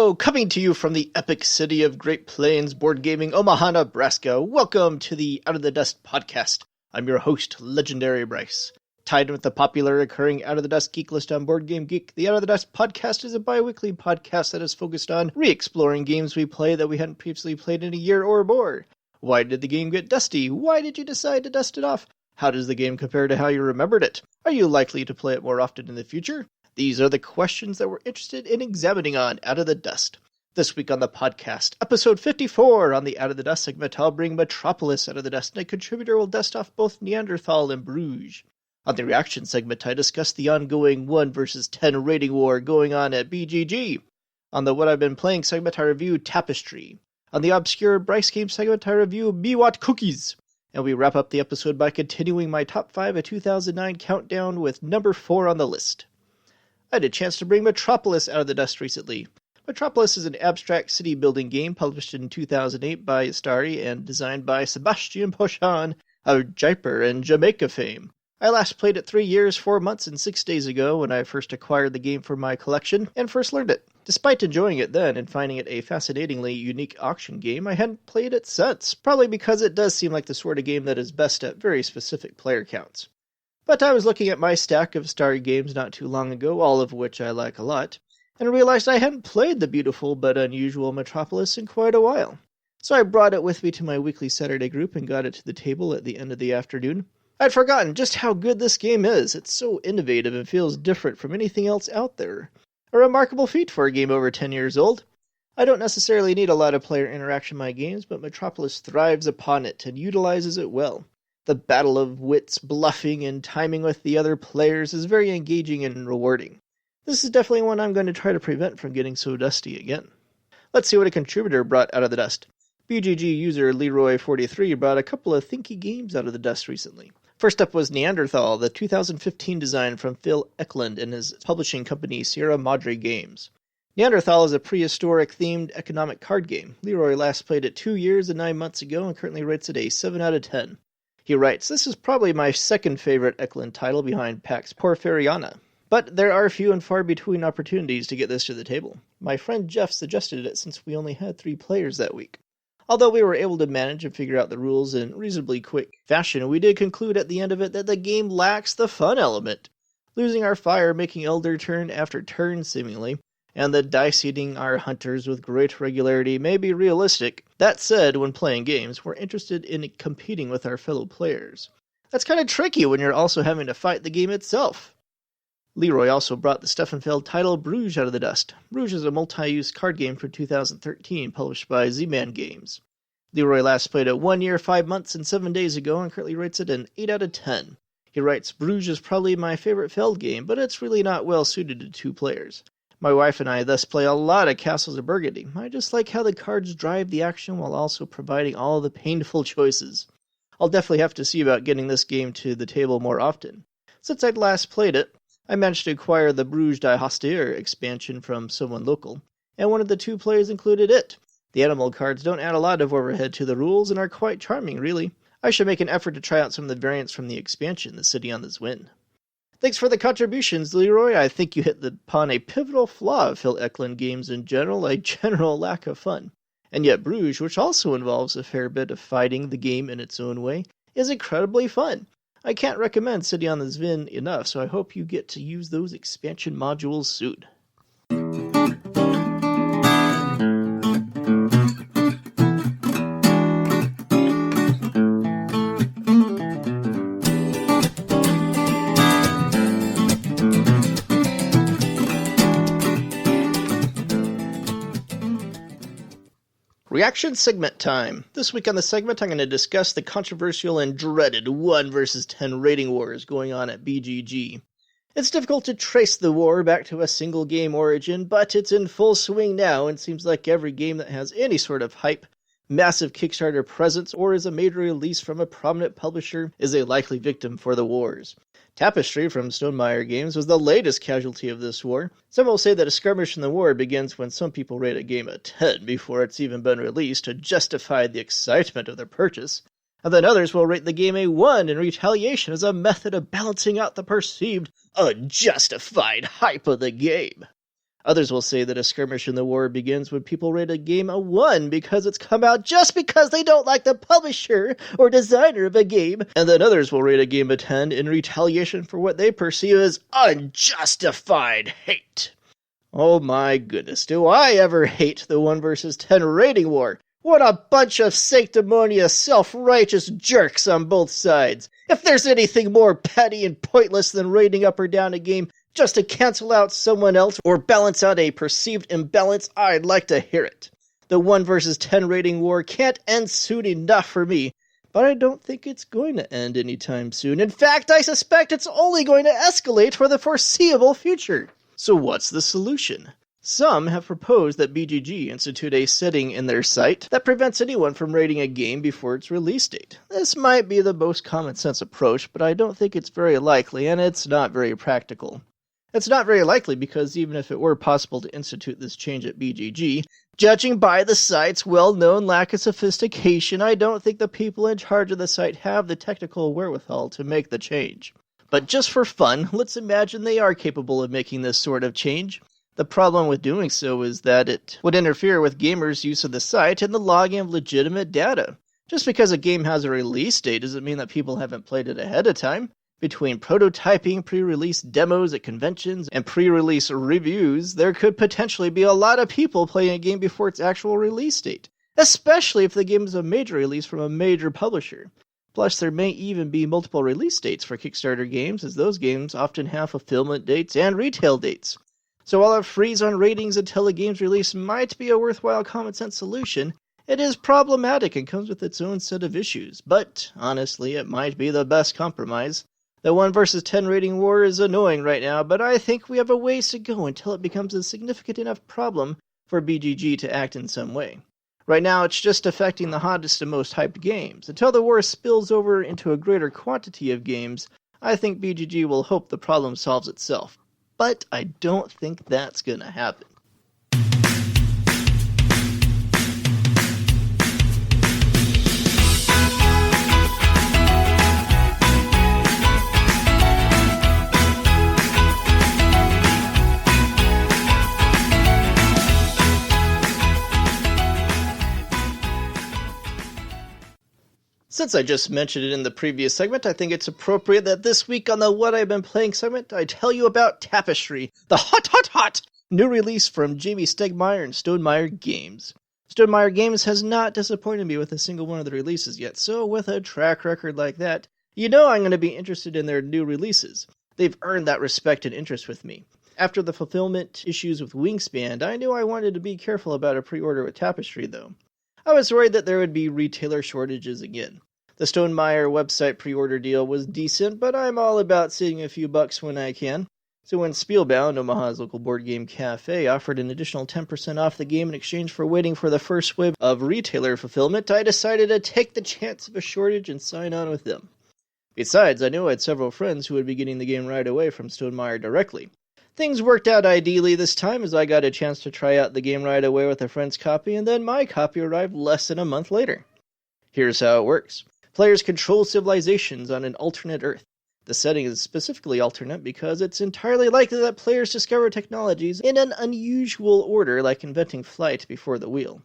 Hello, coming to you from the epic city of Great Plains board gaming, Omaha, Nebraska. Welcome to the Out of the Dust podcast. I'm your host, Legendary Bryce. Tied with the popular recurring Out of the Dust geek list on Board Game Geek, the Out of the Dust podcast is a bi-weekly podcast that is focused on re-exploring games we play that we hadn't previously played in a year or more. Why did the game get dusty? Why did you decide to dust it off? How does the game compare to how you remembered it? Are you likely to play it more often in the future? These are the questions that we're interested in examining on Out of the Dust. This week on the podcast, episode 54 on the Out of the Dust segment, I'll bring Metropolys out of the dust, and a contributor will dust off both Neanderthal and Bruges. On the reaction segment, I discuss the ongoing 1 versus 10 rating war going on at BGG. On the What I've Been Playing segment, I review Tapestry. On the obscure Bryce game segment, I review Miwat Cookies. And we wrap up the episode by continuing my top 5 of 2009 countdown with number 4 on the list. I had a chance to bring Metropolys out of the dust recently. Metropolys is an abstract city-building game published in 2008 by Starry and designed by Sebastian Pochan of Jaipur and Jamaica fame. I last played it 3 years, 4 months, and 6 days ago when I first acquired the game for my collection and first learned it. Despite enjoying it then and finding it a fascinatingly unique auction game, I hadn't played it since, probably because it does seem like the sort of game that is best at very specific player counts. But I was looking at my stack of Starry games not too long ago, all of which I like a lot, and realized I hadn't played the beautiful but unusual Metropolys in quite a while. So I brought it with me to my weekly Saturday group and got it to the table at the end of the afternoon. I'd forgotten just how good this game is. It's so innovative and feels different from anything else out there. A remarkable feat for a game over 10 years old. I don't necessarily need a lot of player interaction in my games, but Metropolys thrives upon it and utilizes it well. The battle of wits, bluffing, and timing with the other players is very engaging and rewarding. This is definitely one I'm going to try to prevent from getting so dusty again. Let's see what a contributor brought out of the dust. BGG user Leroy43 brought a couple of thinky games out of the dust recently. First up was Neanderthal, the 2015 design from Phil Eklund and his publishing company Sierra Madre Games. Neanderthal is a prehistoric-themed economic card game. Leroy last played it 2 years and 9 months ago and currently rates it a 7 out of 10. He writes, "This is probably my second favorite Eklund title behind Pax Porfiriana, but there are few and far between opportunities to get this to the table. My friend Jeff suggested it since we only had 3 players that week. Although we were able to manage and figure out the rules in reasonably quick fashion, we did conclude at the end of it that the game lacks the fun element. Losing our fire, making elder turn after turn seemingly, and the dice eating our hunters with great regularity may be realistic. That said, when playing games, we're interested in competing with our fellow players. That's kind of tricky when you're also having to fight the game itself." Leroy also brought the Steffenfeld title Bruges out of the dust. Bruges is a multi-use card game from 2013, published by Z-Man Games. Leroy last played it 1 year, 5 months, and 7 days ago, and currently rates it an 8 out of 10. He writes, "Bruges is probably my favorite Feld game, but it's really not well suited to 2 players. My wife and I thus play a lot of Castles of Burgundy. I just like how the cards drive the action while also providing all the painful choices. I'll definitely have to see about getting this game to the table more often. Since I'd last played it, I managed to acquire the Bruges Die Hostile expansion from someone local, and one of the 2 players included it. The animal cards don't add a lot of overhead to the rules and are quite charming, really. I should make an effort to try out some of the variants from the expansion, the City on the Zwin." Thanks for the contributions, Leroy. I think you hit upon a pivotal flaw of Phil Eklund games in general, a general lack of fun. And yet Bruges, which also involves a fair bit of fighting the game in its own way, is incredibly fun. I can't recommend City on the Zwin enough, so I hope you get to use those expansion modules soon. Reaction segment time. This week on the segment, I'm going to discuss the controversial and dreaded 1 versus 10 rating wars going on at BGG. It's difficult to trace the war back to a single game origin, but it's in full swing now and seems like every game that has any sort of hype, massive Kickstarter presence, or is a major release from a prominent publisher is a likely victim for the wars. Tapestry from Stonemaier Games was the latest casualty of this war. Some will say that a skirmish in the war begins when some people rate a game a 10 before it's even been released to justify the excitement of their purchase, and then others will rate the game a 1 in retaliation as a method of balancing out the perceived unjustified hype of the game. Others will say that a skirmish in the war begins when people rate a game a 1 because it's come out just because they don't like the publisher or designer of a game, and then others will rate a game a 10 in retaliation for what they perceive as unjustified hate. Oh my goodness, do I ever hate the 1 versus 10 rating war. What a bunch of sanctimonious, self-righteous jerks on both sides. If there's anything more petty and pointless than rating up or down a game just to cancel out someone else or balance out a perceived imbalance, I'd like to hear it. The 1 versus 10 rating war can't end soon enough for me, but I don't think it's going to end anytime soon. In fact, I suspect it's only going to escalate for the foreseeable future. So what's the solution? Some have proposed that BGG institute a setting in their site that prevents anyone from rating a game before its release date. This might be the most common sense approach, but I don't think it's very likely, and it's not very practical. It's not very likely because even if it were possible to institute this change at BGG, judging by the site's well-known lack of sophistication, I don't think the people in charge of the site have the technical wherewithal to make the change. But just for fun, let's imagine they are capable of making this sort of change. The problem with doing so is that it would interfere with gamers' use of the site and the logging of legitimate data. Just because a game has a release date doesn't mean that people haven't played it ahead of time. Between prototyping, pre-release demos at conventions, and pre-release reviews, there could potentially be a lot of people playing a game before its actual release date, especially if the game is a major release from a major publisher. Plus, there may even be multiple release dates for Kickstarter games, as those games often have fulfillment dates and retail dates. So while a freeze on ratings until a game's release might be a worthwhile common-sense solution, it is problematic and comes with its own set of issues. But, honestly, it might be the best compromise. The 1 versus 10 rating war is annoying right now, but I think we have a ways to go until it becomes a significant enough problem for BGG to act in some way. Right now, it's just affecting the hottest and most hyped games. Until the war spills over into a greater quantity of games, I think BGG will hope the problem solves itself. But I don't think that's gonna happen. Since I just mentioned it in the previous segment, I think it's appropriate that this week on the What I've Been Playing segment, I tell you about Tapestry, the hot new release from Jamie Stegmaier and Stonemaier Games. Stonemaier Games has not disappointed me with a single one of the releases yet, so with a track record like that, you know I'm going to be interested in their new releases. They've earned that respect and interest with me. After the fulfillment issues with Wingspan, I knew I wanted to be careful about a pre-order with Tapestry, though. I was worried that there would be retailer shortages again. The Stonemaier website pre-order deal was decent, but I'm all about saving a few bucks when I can. So when Spielbound, Omaha's local board game cafe, offered an additional 10% off the game in exchange for waiting for the first wave of retailer fulfillment, I decided to take the chance of a shortage and sign on with them. Besides, I knew I had several friends who would be getting the game right away from Stonemaier directly. Things worked out ideally this time as I got a chance to try out the game right away with a friend's copy, and then my copy arrived less than a month later. Here's how it works. Players control civilizations on an alternate Earth. The setting is specifically alternate because it's entirely likely that players discover technologies in an unusual order, like inventing flight before the wheel.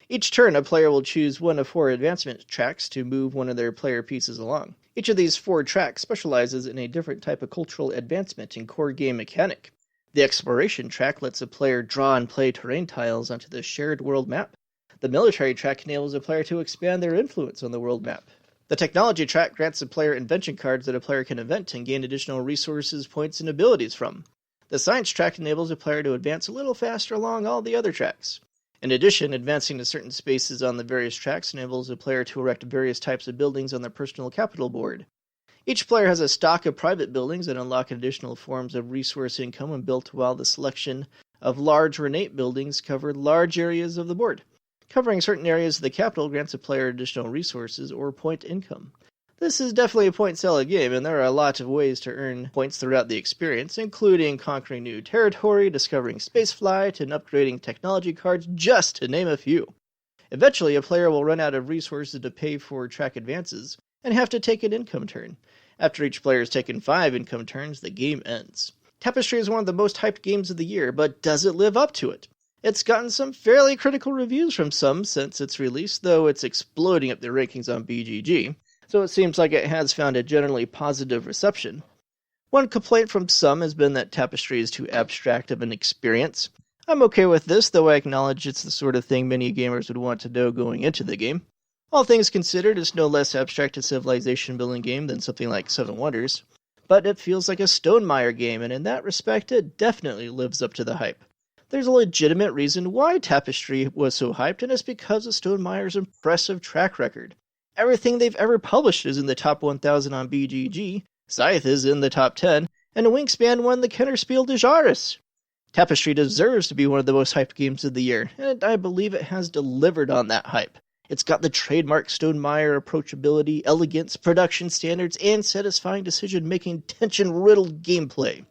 Each turn, a player will choose one of 4 advancement tracks to move one of their player pieces along. Each of these 4 tracks specializes in a different type of cultural advancement and core game mechanic. The exploration track lets a player draw and play terrain tiles onto the shared world map. The military track enables a player to expand their influence on the world map. The technology track grants a player invention cards that a player can invent and gain additional resources, points, and abilities from. The science track enables a player to advance a little faster along all the other tracks. In addition, advancing to certain spaces on the various tracks enables a player to erect various types of buildings on their personal capital board. Each player has a stock of private buildings that unlock additional forms of resource income when built, while the selection of large ornate buildings cover large areas of the board. Covering certain areas of the capital grants a player additional resources or point income. This is definitely a point-salad game, and there are a lot of ways to earn points throughout the experience, including conquering new territory, discovering spaceflight, and upgrading technology cards, just to name a few. Eventually, a player will run out of resources to pay for track advances, and have to take an income turn. After each player has taken 5 income turns, the game ends. Tapestry is one of the most hyped games of the year, but does it live up to it? It's gotten some fairly critical reviews from some since its release, though it's exploding up the rankings on BGG, so it seems like it has found a generally positive reception. One complaint from some has been that Tapestry is too abstract of an experience. I'm okay with this, though I acknowledge it's the sort of thing many gamers would want to know going into the game. All things considered, it's no less abstract a civilization building game than something like Seven Wonders, but it feels like a Stonemaier game, and in that respect it definitely lives up to the hype. There's a legitimate reason why Tapestry was so hyped, and it's because of Stonemaier's impressive track record. Everything they've ever published is in the top 1000 on BGG, Scythe is in the top 10, and Wingspan won the Kennerspiel des Jahres. Tapestry deserves to be one of the most hyped games of the year, and I believe it has delivered on that hype. It's got the trademark Stonemaier approachability, elegance, production standards, and satisfying decision-making, tension-riddled gameplay.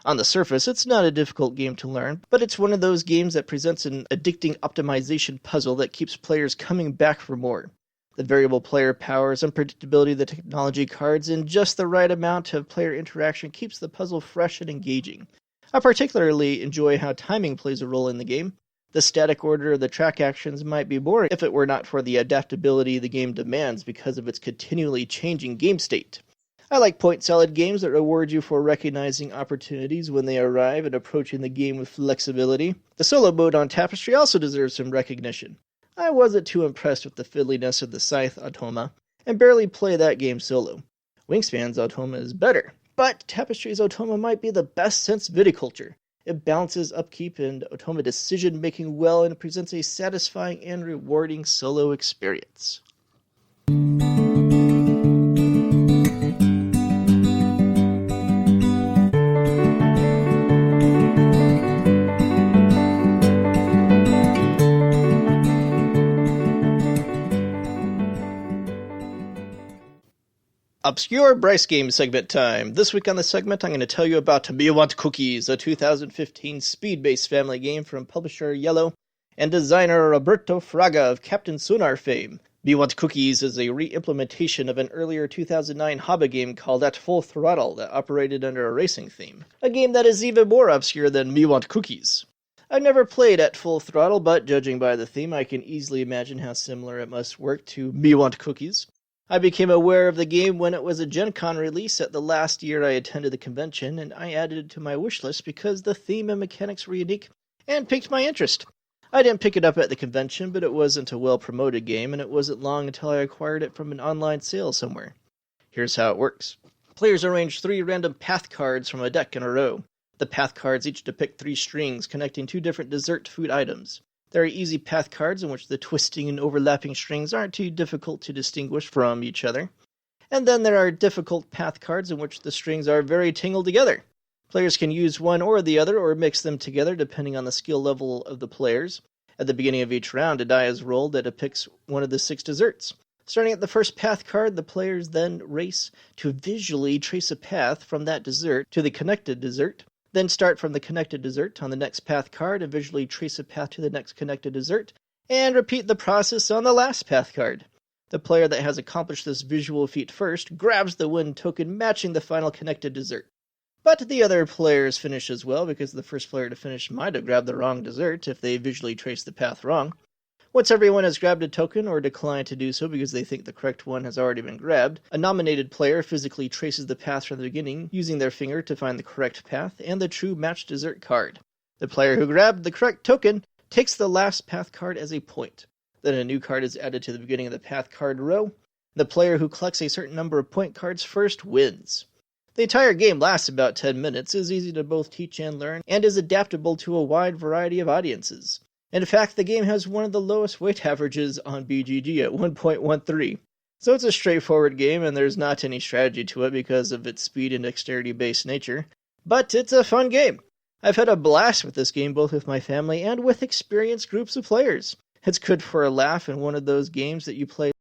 On the surface, it's not a difficult game to learn, but it's one of those games that presents an addicting optimization puzzle that keeps players coming back for more. The variable player powers, unpredictability of the technology cards, and just the right amount of player interaction keeps the puzzle fresh and engaging. I particularly enjoy how timing plays a role in the game. The static order of the track actions might be boring if it were not for the adaptability the game demands because of its continually changing game state. I like point-salad games that reward you for recognizing opportunities when they arrive and approaching the game with flexibility. The solo mode on Tapestry also deserves some recognition. I wasn't too impressed with the fiddliness of the Scythe Automa, and barely play that game solo. Wingspan's Automa is better, but Tapestry's Automa might be the best since Viticulture. It balances upkeep and Automa decision-making well and presents a satisfying and rewarding solo experience. Obscure Bryce Game segment time. This week on the segment, I'm going to tell you about Me Want Cookies, a 2015 speed-based family game from publisher Yellow and designer Roberto Fraga of Captain Sonar fame. Me Want Cookies is a re-implementation of an earlier 2009 hobby game called At Full Throttle that operated under a racing theme. A game that is even more obscure than Me Want Cookies. I've never played At Full Throttle, but judging by the theme, I can easily imagine how similar it must work to Me Want Cookies. I became aware of the game when it was a Gen Con release at the last year I attended the convention, and I added it to my wishlist because the theme and mechanics were unique and piqued my interest. I didn't pick it up at the convention, but it wasn't a well-promoted game, and it wasn't long until I acquired it from an online sale somewhere. Here's how it works. Players arrange 3 random path cards from a deck in a row. The path cards each depict 3 strings connecting 2 different dessert food items. There are easy path cards in which the twisting and overlapping strings aren't too difficult to distinguish from each other. And then there are difficult path cards in which the strings are very tangled together. Players can use one or the other or mix them together depending on the skill level of the players. At the beginning of each round, a die is rolled that depicts one of the 6 desserts. Starting at the first path card, the players then race to visually trace a path from that dessert to the connected dessert. Then start from the connected dessert on the next path card and visually trace a path to the next connected dessert, and repeat the process on the last path card. The player that has accomplished this visual feat first grabs the win token matching the final connected dessert. But the other players finish as well, because the first player to finish might have grabbed the wrong dessert if they visually traced the path wrong. Once everyone has grabbed a token or declined to do so because they think the correct one has already been grabbed, a nominated player physically traces the path from the beginning using their finger to find the correct path and the true matched dessert card. The player who grabbed the correct token takes the last path card as a point. Then a new card is added to the beginning of the path card row. The player who collects a certain number of point cards first wins. The entire game lasts about 10 minutes, is easy to both teach and learn, and is adaptable to a wide variety of audiences. In fact, the game has one of the lowest weight averages on BGG at 1.13. So it's a straightforward game, and there's not any strategy to it because of its speed and dexterity-based nature. But it's a fun game. I've had a blast with this game both with my family and with experienced groups of players. It's good for a laugh and one of those games that you play